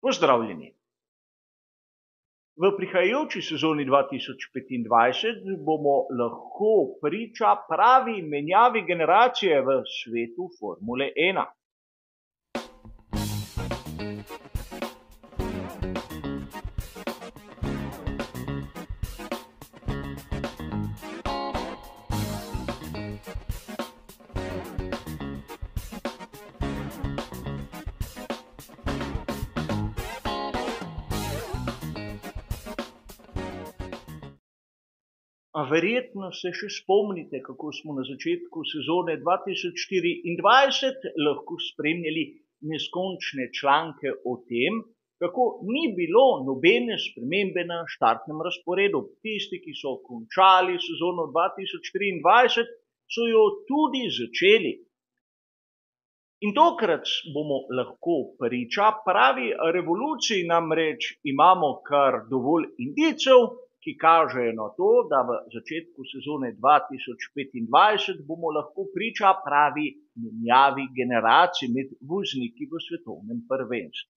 Pozdravljeni. V prihajajoči sezoni 2025 bomo lahko priča pravi menjavi generacije v svetu Formule 1. A verjetno se še spomnite, kako smo na začetku sezone 2024 lahko spremljali neskončne članke o tem, kako ni bilo nobene spremembe na štartnem razporedu. Tisti, ki so končali sezono 2023, so jo tudi začeli. In tokrat bomo lahko priča pravi revoluciji, namreč imamo kar dovolj indicev, ki kažejo na to, da v začetku sezone 2025 bomo lahko priča pravi menjavi generacij med vozniki v svetovnem prvenstvu.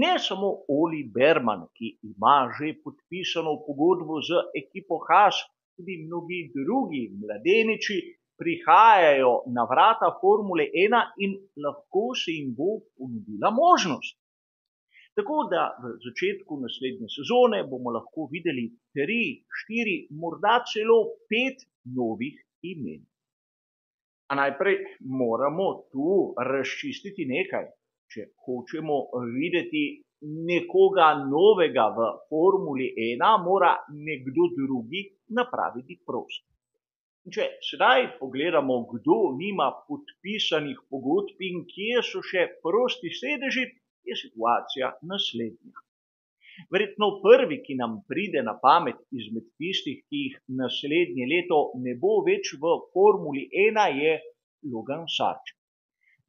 Ne samo Oli Berman, ki ima že podpisano pogodbo z ekipo Haas, tudi mnogi drugi mladeniči prihajajo na vrata Formule 1 in lahko se jim bo ponudila možnost. Tako da v začetku naslednje sezone bomo lahko videli 3, 4, morda celo 5 novih imen. A najprej moramo tu razčistiti nekaj. Če hočemo videti nekoga novega v Formuli 1, mora nekdo drugi napraviti prostor. Če sedaj pogledamo, kdo nima podpisanih pogodb in kje so še prosti sedeži, je situacija naslednja. Verjetno prvi, ki nam pride na pamet izmed tistih, ki jih naslednje leto ne bo več v Formuli 1, je Logan Sargeant.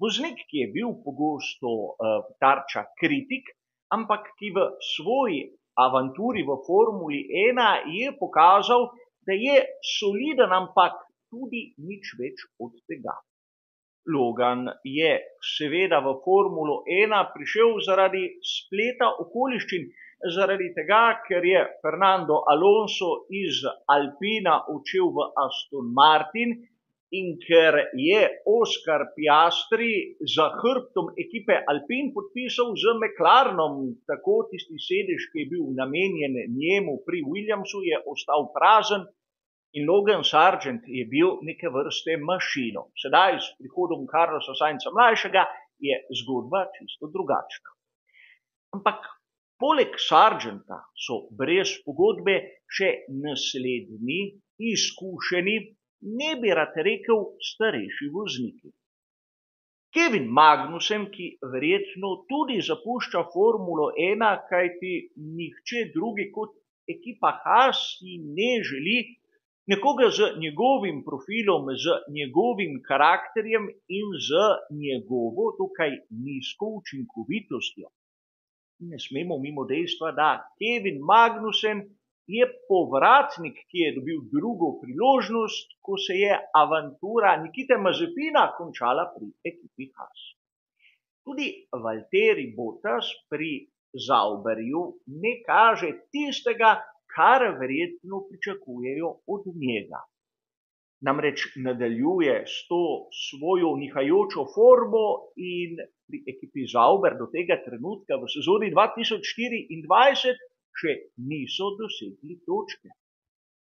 Voznik, ki je bil pogosto tarča kritik, ampak ki v svoji avanturi v Formuli 1 je pokazal, da je soliden, ampak tudi nič več od tega. Logan je seveda v Formulo 1 prišel zaradi spleta okoliščin, zaradi tega, ker je Fernando Alonso iz Alpina odšel v Aston Martin in ker je Oscar Piastri za hrbtom ekipe Alpine podpisal z McLarenom, tako tisti sedež, ki je bil namenjen njemu pri Williamsu, je ostal prazen. In Logan Sargeant je bil neke vrste mašino. Sedaj s prihodom Carlosa Sainza mlajšega je zgodba čisto drugačna. Ampak poleg Sargeanta so brez pogodbe še naslednji, izkušeni, ne bi rad rekel starejši vozniki. Kevin Magnussen, ki verjetno tudi zapušča Formulo 1, kajti nihče drugi kot ekipa Haas si ne želi nekoga z njegovim profilom, z njegovim karakterjem in z njegovo dokaj nizko učinkovitostjo. Ne smemo mimo dejstva, da Kevin Magnussen je povratnik, ki je dobil drugo priložnost, ko se je avantura Nikite Mazepina končala pri ekipi Haas. Tudi Valtteri Bottas pri Sauberju ne kaže tistega, kar verjetno pričakujejo od njega. Namreč nadaljuje s to svojo nihajočo formo in pri ekipi Sauber do tega trenutka v sezoni 2024 še niso dosegli točke.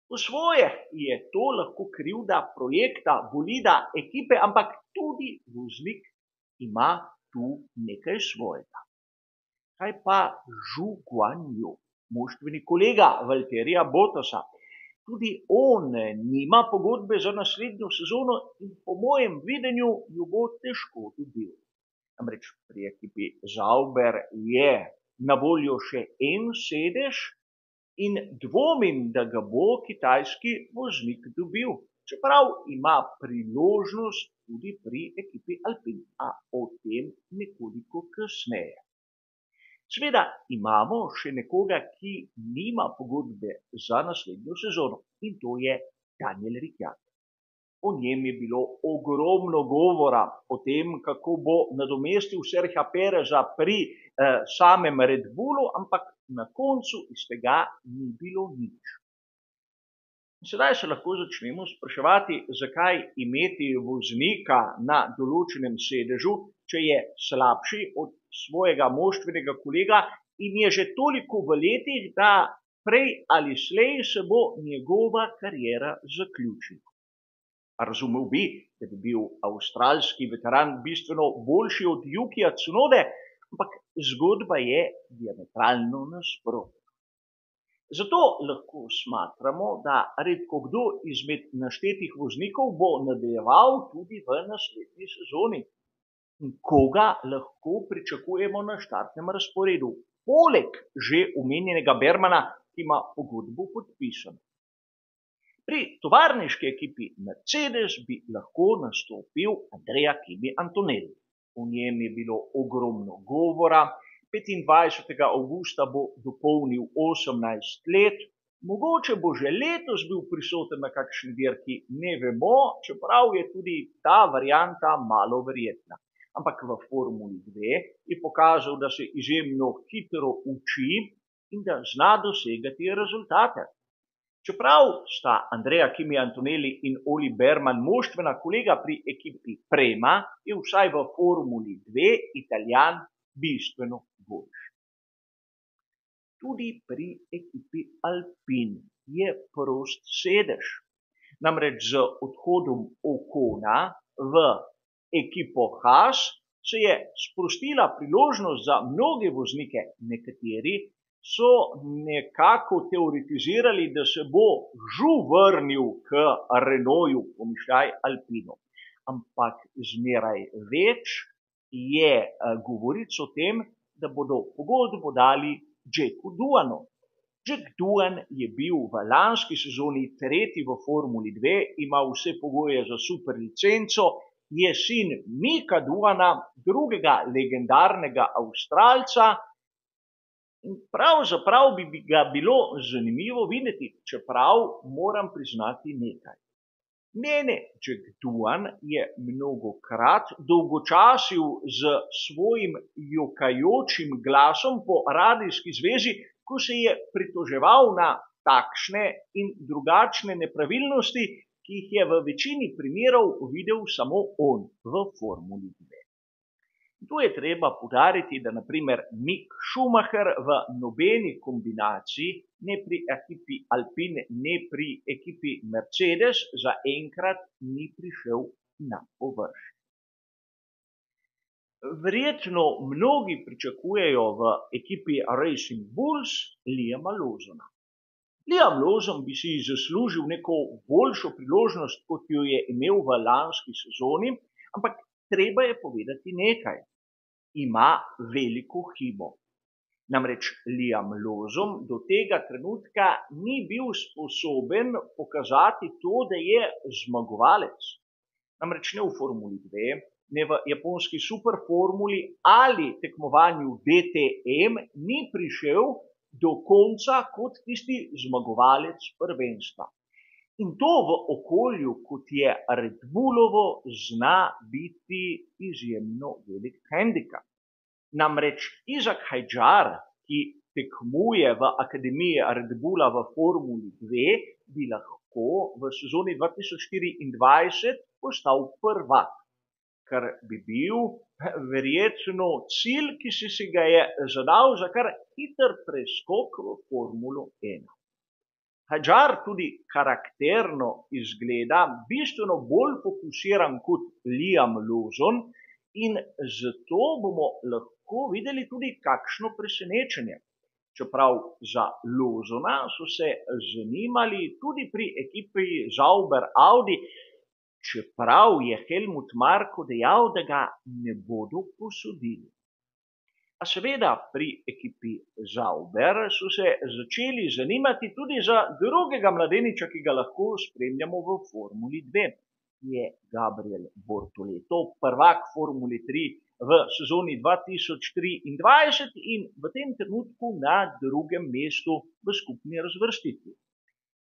Po svoje je to lahko krivda projekta, bolida, ekipe, ampak tudi voznik ima tu nekaj svojega. Kaj pa Zhu Guanyu, moštveni kolega Valtterija Bottasa? Tudi on nima pogodbe za naslednjo sezono in po mojem videnju jo bo težko dobil. Namreč pri ekipi Sauber je na voljo še en sedež in dvomim, da ga bo kitajski voznik dobil, čeprav ima priložnost tudi pri ekipi Alpine, a o tem nekoliko kasneje. Seveda imamo še nekoga, ki nima pogodbe za naslednjo sezono in to je Daniel Ricciardo. O njem je bilo ogromno govora o tem, kako bo nadomestil Sergija Pereza pri samem Red Bullu, ampak na koncu iz tega ni bilo nič. Sedaj se lahko začnemo spraševati, zakaj imeti voznika na določenem sedežu, če je slabši od svojega moštvenega kolega in je že toliko v letih, da prej ali slej se bo njegova kariera zaključila. Razumel bi, da bi bil avstralski veteran bistveno boljši od Yukija Tsunode, ampak zgodba je diametralno nasprotna. Zato lahko smatramo, da redko kdo izmed naštetih voznikov bo nadaljeval tudi v naslednji sezoni. Koga lahko pričakujemo na štartnem razporedu, poleg že omenjenega Bermana, ki ima pogodbo podpisano? Pri tovarniški ekipi Mercedes bi lahko nastopil Andrea Kimi Antonelli. O njem je bilo ogromno govora. 25. avgusta bo dopolnil 18 let. Mogoče bo že letos bil prisoten na kakšni dirki, ne vemo, čeprav je tudi ta varianta malo verjetna. Ampak v Formuli 2 je pokazal, da se izjemno hitro uči in da zna dosegati rezultate. Čeprav sta Andrea Kimi Antonelli in Oli Berman moštvena kolega pri ekipi Prema, je vsaj v Formuli 2 Italijan bistveno boljši. Tudi pri ekipi Alpine je prost sedež. Namreč z odhodom Ocona v ekipo Haas se je sprostila priložnost za mnoge voznike. Nekateri so nekako teoretizirali, da se bo Žu vrnil k Renaultu, pomišljaj Alpinu. Ampak zmeraj več je govoric o tem, da bodo pogodbo dali Jacku Duanu. Jack Duan je bil v lanski sezoni tretji v Formuli 2, ima vse pogoje za super licenco, je sin Mika Duana, drugega legendarnega Avstralca. In pravzaprav bi ga bilo zanimivo videti, čeprav moram priznati nekaj. Mene Jack Duan je mnogokrat dolgočasil z svojim jokajočim glasom po radijski zvezi, ko se je pritoževal na takšne in drugačne nepravilnosti, ki jih je v večini primerov videl samo on v Formuli 2. Tu je treba poudariti, da naprimer Mick Schumacher v nobeni kombinaciji, ne pri ekipi Alpine, ne pri ekipi Mercedes, zaenkrat ni prišel na površje. Verjetno mnogi pričakujejo v ekipi Racing Bulls Liama Lawsona. Liam Lawson bi si zaslužil neko boljšo priložnost, kot jo je imel v lanski sezoni, ampak treba je povedati nekaj. Ima veliko hibo. Namreč Liam Lawson do tega trenutka ni bil sposoben pokazati to, da je zmagovalec. Namreč ne v Formuli 2, ne v japonski superformuli ali tekmovanju DTM ni prišel do konca kot tisti zmagovalec prvenstva. In to v okolju, kot je Red Bullovo, zna biti izjemno velik hendikap. Namreč Izak Hadjar, ki tekmuje v akademiji Red Bulla v Formuli 2, bi lahko v sezoni 2024 postal prvak, kar bi bil verjetno cilj, ki si ga je zadal za kar hiter preskok v Formulo 1. Hadjar tudi karakterno izgleda bistveno bolj fokusiran kot Liam Lawson in zato bomo lahko videli tudi kakšno presenečenje. Čeprav za Lawsona so se zanimali tudi pri ekipi Sauber Audi, čeprav je Helmut Marko dejal, da ga ne bodo posodili. A seveda pri ekipi Sauber so se začeli zanimati tudi za drugega mladeniča, ki ga lahko spremljamo v Formuli 2. Je Gabriel Bortoleto, prvak Formuli 3 v sezoni 2023 in v tem trenutku na drugem mestu v skupni razvrstitvi.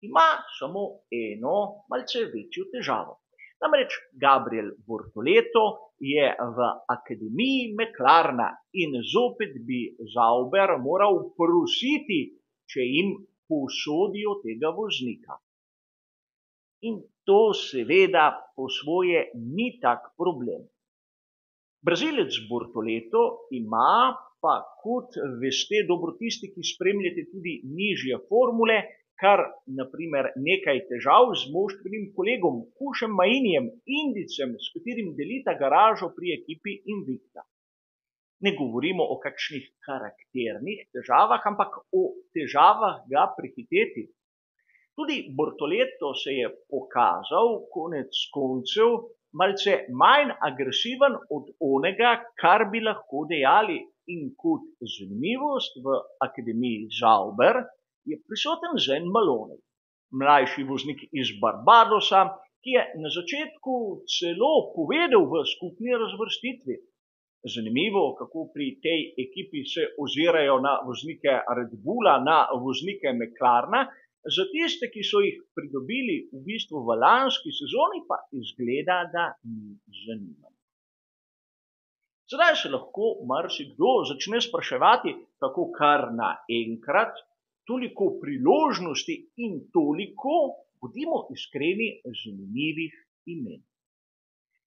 Ima samo eno malce večjo težavo. Namreč Gabriel Bortoleto je v Akademiji Meklarna in zopet bi Zauber moral prositi, če jim posodijo tega voznika. In to seveda po svoje ni tak problem. Brazilec Bortoleto ima pa, kot veste dobro tisti, ki spremljate tudi nižje formule, kar naprimer nekaj težav z moštvenim kolegom Kušem Mainiem, Indijcem, s katerim delita garažo pri ekipi Invicta. Ne govorimo o kakšnih karakternih težavah, ampak o težavah ga prehiteti. Tudi Bortoleto se je pokazal konec koncev malce manj agresiven od onega, kar bi lahko dejali. In kot zanimivost v Akademiji Zauber je prisoten Zen Maloney, mlajši voznik iz Barbadosa, ki je na začetku celo povedal v skupni razvrstitvi. Zanimivo, kako pri tej ekipi se ozirajo na voznike Red Bulla, na voznike Meklarna, za tiste, ki so jih pridobili v bistvu v lanski sezoni, pa izgleda, da ni zanimivo. Sedaj se lahko marsikdo začne spraševati, kako kar naenkrat, toliko priložnosti in toliko, bodimo iskreni, zanimivih imen.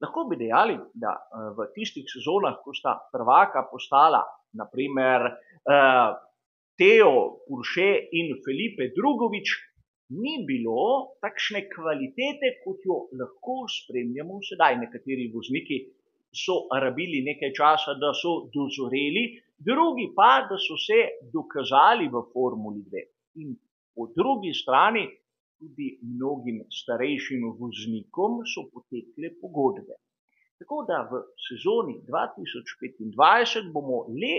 Lahko bi dejali, da v tistih sezonah, ko sta prvaka postala, naprimer, Teo Pourchaire in Felipe Drugovich, ni bilo takšne kvalitete, kot jo lahko spremljamo sedaj. Nekateri vozniki so rabili nekaj časa, da so dozoreli, drugi pa, da so se dokazali v Formuli 2. In po drugi strani tudi mnogim starejšim voznikom so potekle pogodbe. Tako da v sezoni 2025 bomo le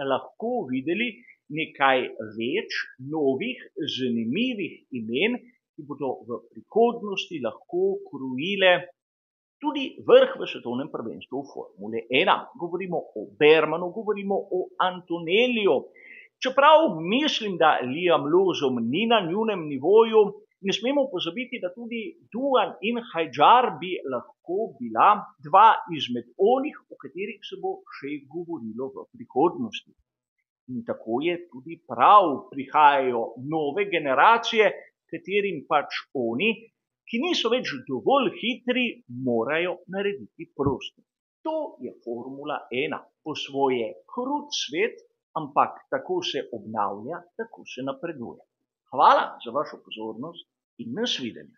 lahko videli nekaj več novih, zanimivih imen, ki bodo v prihodnosti lahko krojile tudi vrh v svetovnem prvenstvu v Formule 1. Govorimo o Bermanu, govorimo o Antonelliju. Čeprav mislim, da Liam Lawson ni na njunem nivoju, ne smemo pozabiti, da tudi Duan in Hajdar bi lahko bila dva izmed onih, o katerih se bo še govorilo v prihodnosti. In tako je tudi prav, prihajajo nove generacije, katerim pač oni, ki niso več dovolj hitri, morajo narediti prostor. To je Formula 1, po svoje krut svet, ampak tako se obnavlja, tako se napreduje. Hvala za vašo pozornost in nasvidenje.